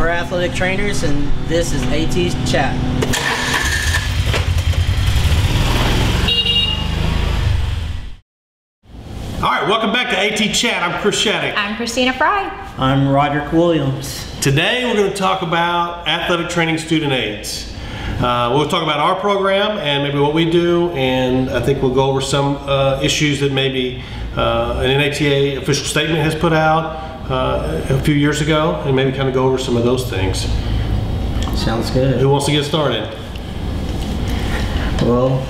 We're athletic trainers, and this is AT's Chat. All right, welcome back to AT Chat. I'm Chris Shattuck. I'm Christina Fry. I'm Roderick Williams. Today we're going to talk about athletic training student aids. We'll talk about our program and maybe what we do, and I think we'll go over some issues that maybe an NATA official statement has put out a few years ago, and maybe kind of go over some of those things. Sounds good. Who wants to get started? Well,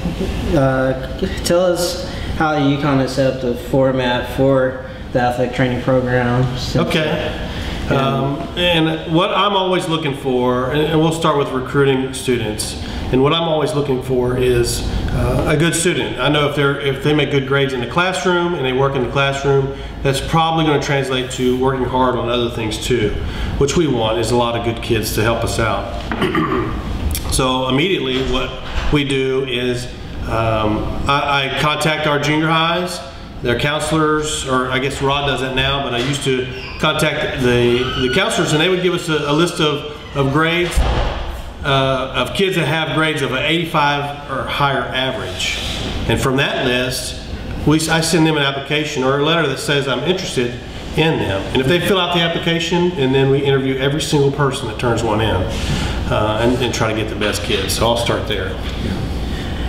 tell us how you kind of set up the format for the athletic training program. Okay. And what I'm always looking for, and we'll start with recruiting students, and what I'm always looking for is a good student. I know if they make good grades in the classroom and they work in the classroom, that's probably going to translate to working hard on other things too, which we want is a lot of good kids to help us out. So immediately what we do is I contact our junior highs, their counselors, or I guess Rod does that now, but I used to contact the counselors, and they would give us a list of grades of kids that have grades of an 85 or higher average. And from that list, I send them an application or a letter that says I'm interested in them. And if they fill out the application, and then we interview every single person that turns one in and try to get the best kids. So I'll start there.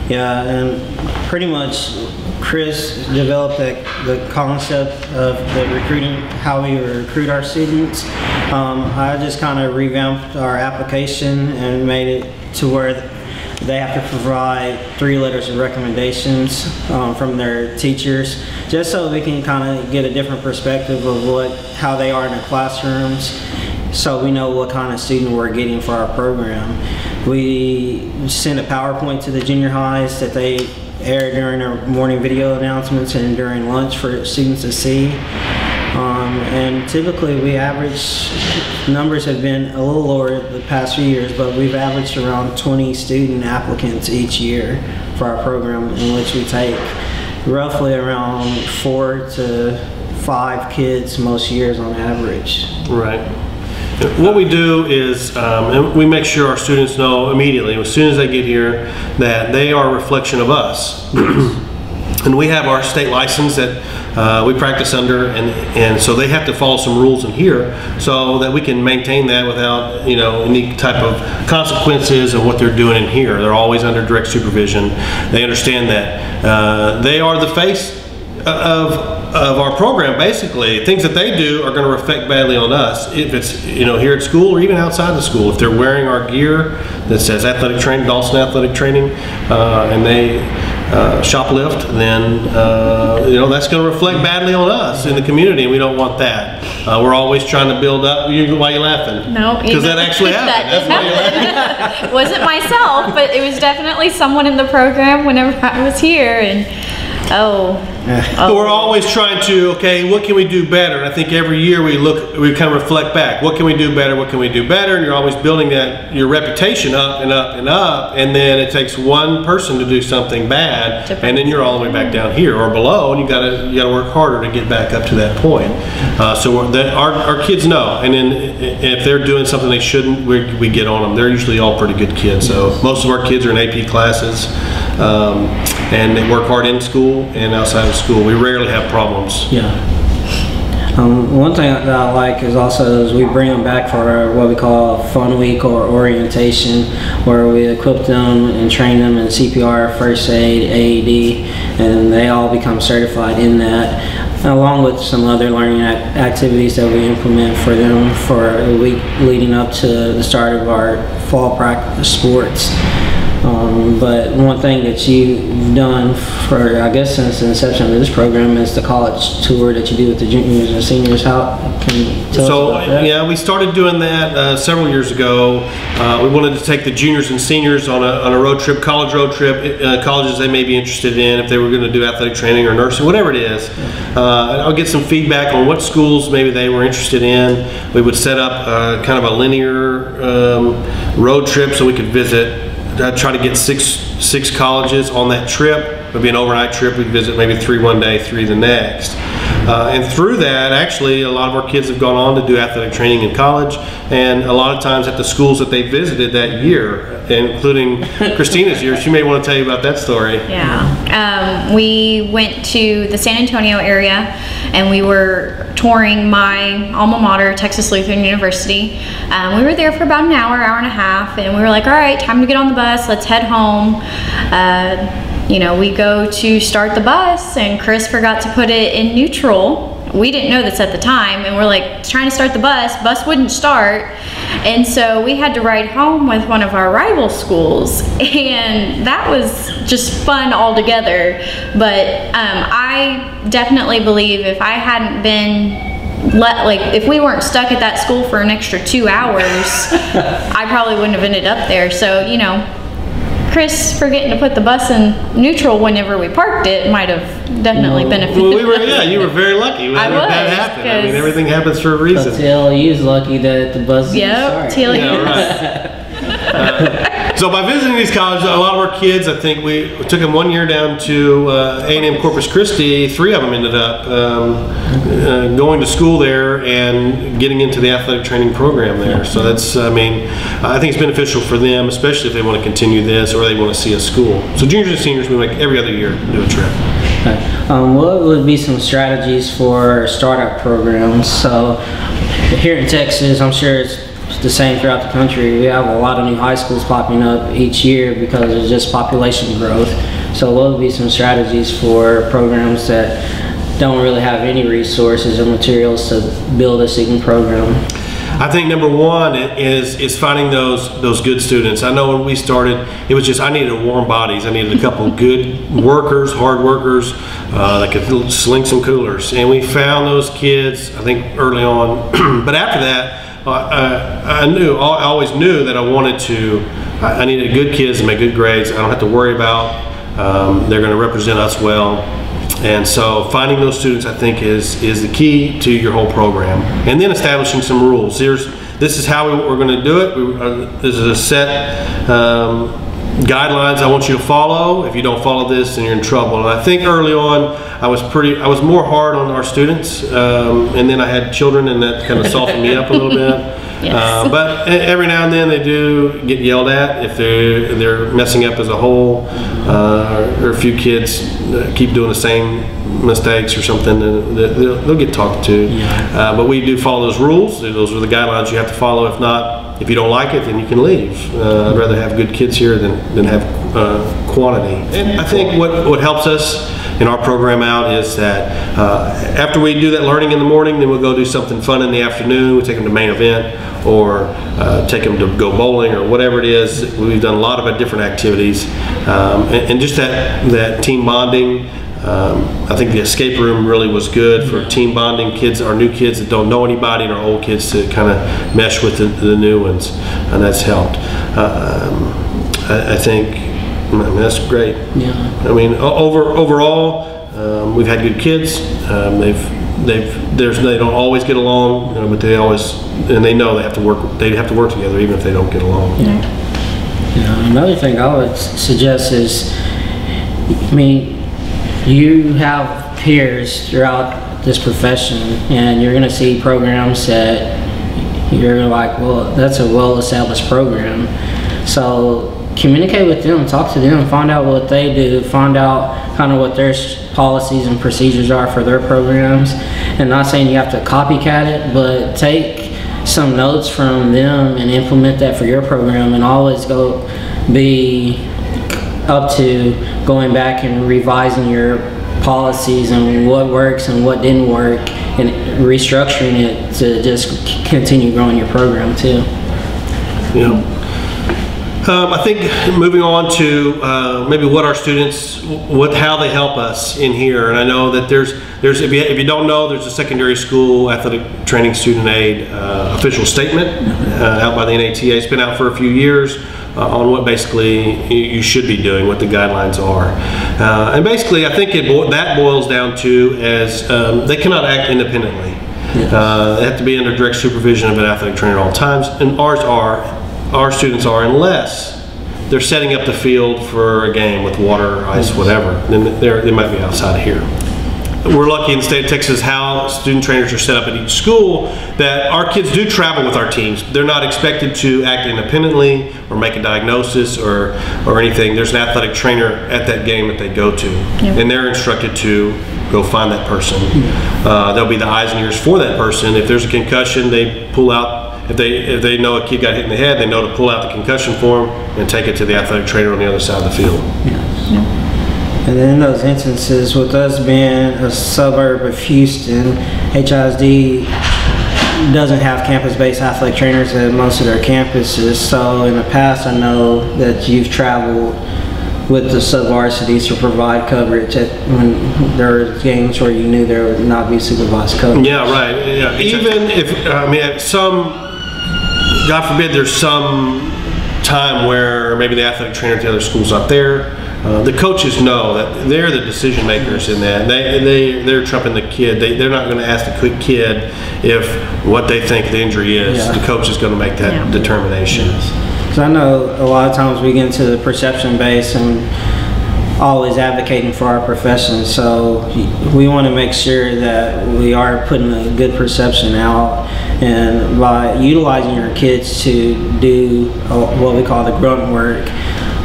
Yeah, and pretty much Chris developed the concept of the recruiting, how we recruit our students. I just kind of revamped our application and made it to where they have to provide 3 letters of recommendations from their teachers, just so we can kind of get a different perspective of how they are in their classrooms, so we know what kind of student we're getting for our program. We send a PowerPoint to the junior highs that they air during our morning video announcements and during lunch for students to see. And typically we average, numbers have been a little lower the past few years, but we've averaged around 20 student applicants each year for our program, in which we take roughly around 4 to 5 kids most years on average. Right. What we do is we make sure our students know immediately, as soon as they get here, that they are a reflection of us. And we have our state license that we practice under, and so they have to follow some rules in here so that we can maintain that without any type of consequences of what they're doing in here. They're always under direct supervision. They understand that they are the face of our program. Basically, things that they do are going to reflect badly on us, if it's here at school or even outside the school. If they're wearing our gear that says athletic training, Dawson athletic training, and they shoplift, then that's going to reflect badly on us in the community, and we don't want that. We're always trying to build up. Why are you laughing? No, because that actually happened. That's why you're laughing. It wasn't myself, but it was definitely someone in the program whenever I was here, and we're always trying to, okay, what can we do better? And I think every year we kind of reflect back. What can we do better? What can we do better? And you're always building your reputation up and up and up. And then it takes one person to do something bad, and then you're all the way back down here or below, and you gotta work harder to get back up to that point. So our kids know, and then if they're doing something they shouldn't, we get on them. They're usually all pretty good kids. So most of our kids are in AP classes. And they work hard in school and outside of school. We rarely have problems. Yeah. One thing that I like is we bring them back for what we call a fun week or orientation, where we equip them and train them in CPR, first aid, AED, and they all become certified in that, along with some other learning activities that we implement for them for a week leading up to the start of our fall practice sports. But one thing that you've done for, I guess, since the inception of this program is the college tour that you do with the juniors and seniors. How can you tell us about that? Yeah, we started doing that several years ago. We wanted to take the juniors and seniors on a road trip, college road trip, colleges they may be interested in, if they were going to do athletic training or nursing, whatever it is. I'll get some feedback on what schools maybe they were interested in. We would set up kind of a linear road trip so we could visit. Try to get six colleges on that trip. It would be an overnight trip. We'd visit maybe 3 one day, 3 the next. And through that, actually, a lot of our kids have gone on to do athletic training in college, and a lot of times at the schools that they visited that year, including Christina's year. She may want to tell you about that story. Yeah. We went to the San Antonio area, and we were touring my alma mater, Texas Lutheran University. We were there for about an hour, hour and a half, and we were like, all right, time to get on the bus, let's head home. You know, we go to start the bus, and Chris forgot to put it in neutral. We didn't know this at the time, and we're like trying to start the bus wouldn't start, and so we had to ride home with one of our rival schools, and that was just fun altogether. But I definitely believe if I hadn't been if we weren't stuck at that school for an extra 2 hours, I probably wouldn't have ended up there. So, you know, Chris forgetting to put the bus in neutral whenever we parked it might have definitely benefited. Well, you were very lucky when that happened. I mean, everything happens for a reason. So TLU's lucky that the bus Yep, TLU. Yeah, right. So by visiting these colleges, a lot of our kids, I think we took them 1 year down to A&M Corpus Christi. 3 of them ended up going to school there and getting into the athletic training program there. So that's, I mean, I think it's beneficial for them, especially if they want to continue this or they want to see a school. So juniors and seniors, we make every other year do a trip. Okay. What would be some strategies for startup programs? So here in Texas, I'm sure it's the same throughout the country. We have a lot of new high schools popping up each year because of just population growth. So what would be some strategies for programs that don't really have any resources or materials to build a student program? I think number one is finding those good students. I know when we started, it was just I needed warm bodies. I needed a couple of good workers, hard workers that could sling some coolers, and we found those kids, I think, early on. But after that, I always knew that I needed good kids to make good grades. I don't have to worry about they're going to represent us well. And so finding those students, I think, is the key to your whole program. And then establishing some rules. This is how we're going to do it. This is a set guidelines I want you to follow. If you don't follow this, then you're in trouble. And I think early on, I was more hard on our students, and then I had children, and that kind of softened me up a little bit. Yes. But every now and then they do get yelled at if they're messing up as a whole, or a few kids keep doing the same mistakes or something, and they'll get talked to. Yeah. But we do follow those rules. Those are the guidelines you have to follow. If not, if you don't like it, then you can leave. I'd rather have good kids here than have quantity. And I think what helps us in our program out is that after we do that learning in the morning, then we'll go do something fun in the afternoon. We take them to main event, or take them to go bowling, or whatever it is. We've done a lot of different activities, and just that team bonding. I think the escape room really was good for team bonding. Our new kids that don't know anybody, and our old kids to kind of mesh with the new ones, and that's helped. I think, I mean, that's great. Yeah. I mean, overall, we've had good kids. They don't always get along, but they know they have to work. They have to work together, even if they don't get along. Yeah. Another thing I would suggest is, I mean, you have peers throughout this profession, and you're going to see programs that you're like, well, that's a well-established program. So communicate with them, talk to them, find out what they do, find out kind of what their policies and procedures are for their programs. And not saying you have to copycat it, but take some notes from them and implement that for your program, and always be up to going back and revising your policies and what works and what didn't work, and restructuring it to just continue growing your program too. Yeah. I think moving on to maybe what our students, how they help us in here, and I know that there's if you don't know, there's a secondary school athletic training student aid official statement out by the NATA. It's been out for a few years on what basically you should be doing, what the guidelines are, and basically I think that boils down to as they cannot act independently. Yes. They have to be under direct supervision of an athletic trainer at all times, and our students are, unless they're setting up the field for a game with water, ice, whatever, then they might be outside of here. we're lucky in the state of Texas how student trainers are set up at each school, that our kids do travel with our teams. They're not expected to act independently or make a diagnosis or anything. There's an athletic trainer at that game that they go to, and they're instructed to go find that person. They'll be the eyes and ears for that person. If there's a concussion, they pull out. If they know a kid got hit in the head, they know to pull out the concussion form and take it to the athletic trainer on the other side of the field. And then in those instances, with us being a suburb of Houston, HISD doesn't have campus-based athletic trainers at most of their campuses. So in the past, I know that you've traveled with the sub-varsities to provide coverage when there were games where you knew there would not be supervised coverage. Yeah, right. Yeah. Even if, at some, God forbid, there's some time where maybe the athletic trainer at the other school's not there. The coaches know that they're the decision makers in that. They're trumping the kid. They're not going to ask the quick kid if what they think the injury is. The coach is going to make that determination. Because I know a lot of times we get into the perception base and always advocating for our profession. So we want to make sure that we are putting a good perception out, and by utilizing your kids to do what we call the grunt work,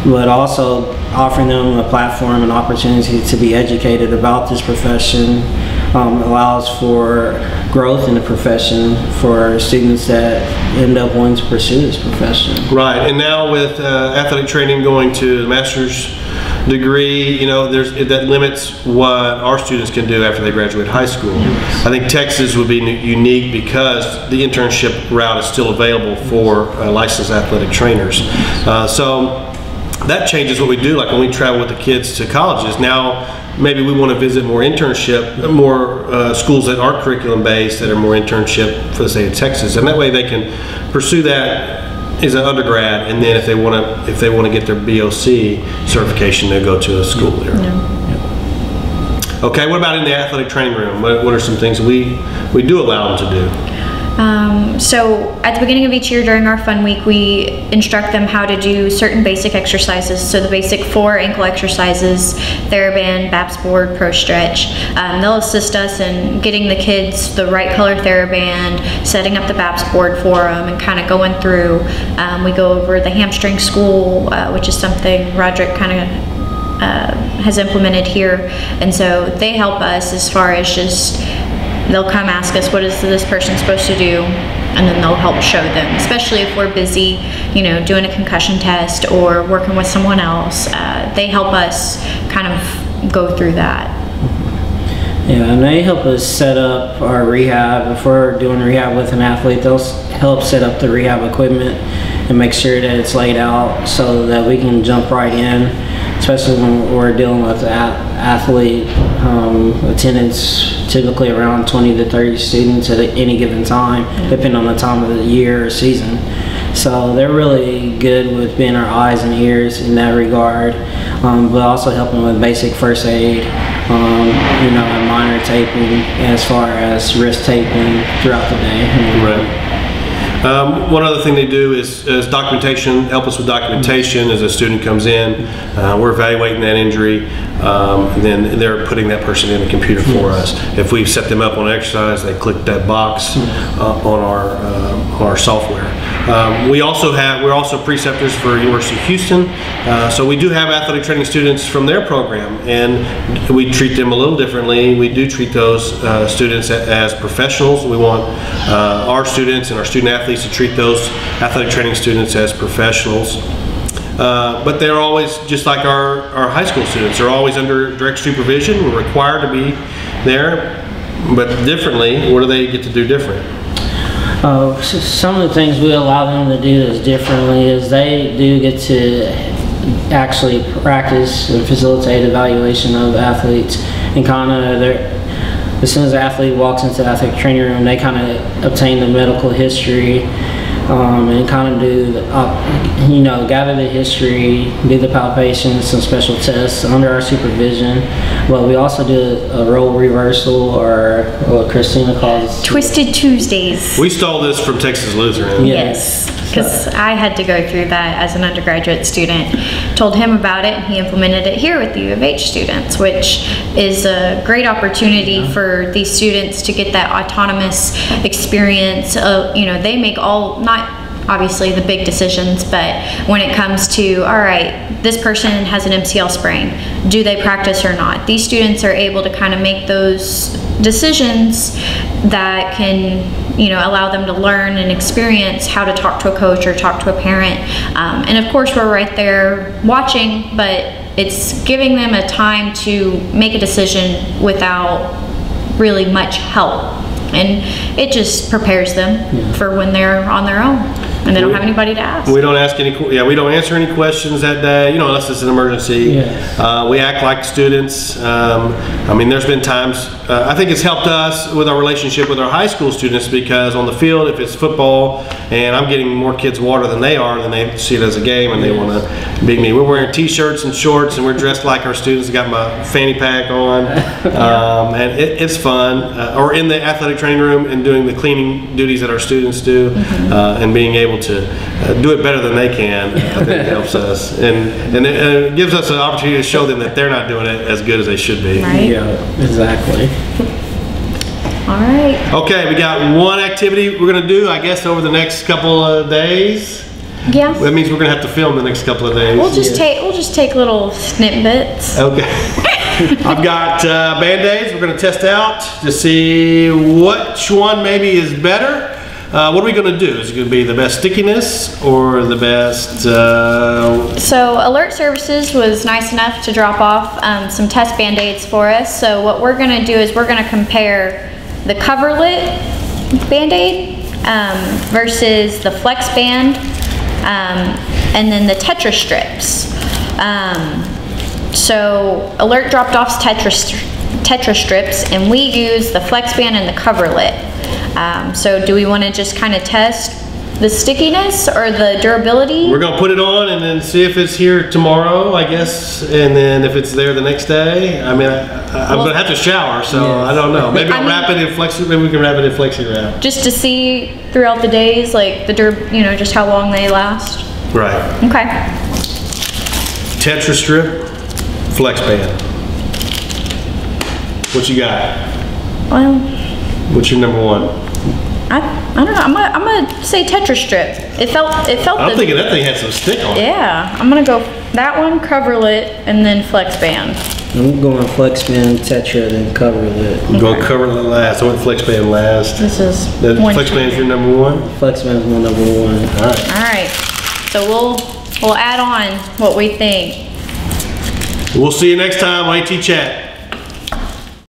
but also offering them a platform and opportunity to be educated about this profession allows for growth in the profession for students that end up wanting to pursue this profession. Right, and now with athletic training going to the master's degree, that limits what our students can do after they graduate high school. I think Texas would be unique because the internship route is still available for licensed athletic trainers. So that changes what we do. Like when we travel with the kids to colleges, now maybe we want to visit more schools that are curriculum based, that are more internship for the state of Texas, and that way they can pursue that as an undergrad, and then if they want to get their BOC certification, they'll go to a school there. Okay, what about in the athletic training room? What are some things we do allow them to do? So at the beginning of each year during our fun week, we instruct them how to do certain basic exercises. So the basic 4 ankle exercises: TheraBand, BAPS board, Pro Stretch. They'll assist us in getting the kids the right color TheraBand, setting up the BAPS board for them, and kind of going through. We go over the hamstring school, which is something Roderick kind of has implemented here. And so they help us as far as just, they'll come ask us, what is this person supposed to do? And then they'll help show them, especially if we're busy, doing a concussion test or working with someone else. They help us kind of go through that. Yeah, and they help us set up our rehab. If we're doing rehab with an athlete, they'll help set up the rehab equipment and make sure that it's laid out so that we can jump right in, especially when we're dealing with athlete attendance, typically around 20 to 30 students at any given time, depending on the time of the year or season. So they're really good with being our eyes and ears in that regard, but also helping with basic first aid, and minor taping as far as wrist taping throughout the day. Right. One other thing they do is documentation, help us with documentation as a student comes in. We're evaluating that injury, and then they're putting that person in the computer for us. If we've set them up on exercise, they click that box on our software. We're also preceptors for University of Houston, so we do have athletic training students from their program, and we treat them a little differently. We do treat those students as professionals. We want our students and our student athletes to treat those athletic training students as professionals. But they're always, just like our high school students, they're always under direct supervision. We're required to be there, but differently. What do they get to do different? Some of the things we allow them to do is differently is they do get to actually practice and facilitate evaluation of athletes, and kind of as soon as the athlete walks into the athletic training room, they kind of obtain the medical history and kind of do, gather the history, do the palpations, some special tests under our supervision. But we also do a role reversal, or what Christina calls Twisted Tuesdays. We stole this from Texas Lutheran. Yes. because I had to go through that as an undergraduate student. Told him about it, and he implemented it here with the U of H students, which is a great opportunity for these students to get that autonomous experience of, you know, they make not obviously the big decisions, but when it comes to, all right, this person has an MCL sprain, do they practice or not? These students are able to kind of make those decisions that can, you know, allow them to learn and experience how to talk to a coach or talk to a parent. And of course, we're right there watching, but it's giving them a time to make a decision without really much help. And it just prepares them for when they're on their own and they don't have anybody to ask. We don't ask we don't answer any questions that day, you know, unless it's an emergency. We act like students. I mean, there's been times, I think it's helped us with our relationship with our high school students, because on the field, if it's football and I'm getting more kids water than they are, then they see it as a game and they want to beat me. We're wearing t-shirts and shorts and we're dressed like our students. I got my fanny pack on, and it's fun. Or in the athletic training room and doing the cleaning duties that our students do, and being able to do it better than they can, I think helps us. And it gives us an opportunity to show them that they're not doing it as good as they should be. Right? Yeah, exactly. All right. Okay, we got one activity we're going to do, I guess, over the next couple of days. Yeah. That means we're going to have to film the next couple of days. We'll just take little snippets. Okay. I've got Band-Aids we're going to test out to see which one maybe is better. What are we going to do? Is it going to be the best stickiness or the best... So Alert Services was nice enough to drop off some test Band-Aids for us. So what we're going to do is we're going to compare the Coverlet Band-Aid versus the Flex Band, and then the Tetrastrips. So Alert dropped off Tetrastrips, and we use the Flex Band and the Coverlet. So do we want to just kind of test the stickiness or the durability? We're going to put it on and then see if it's here tomorrow, I guess, and then if it's there the next day. I mean, I'm going to have to shower, so I don't know. Maybe I'll wrap it in Flexi. Maybe we can wrap it in Flexi Wrap. Just to see throughout the days, like you know, just how long they last. Right. Okay. Tetrastrip, Flex Band. What you got? Well, what's your number one? I don't know. I'm gonna say Tetrastrip. It felt. I'm thinking that thing had some stick on it. Yeah, I'm gonna go that one, Coverlet, and then Flex Band. I'm going Flex Band, Tetra, then Coverlet. I'm going Coverlet last. I went Flex Band last. This is Flex Band is your number one. Flex Band is my number one. All right. All right. So we'll add on what we think. We'll see you next time on AT Chat.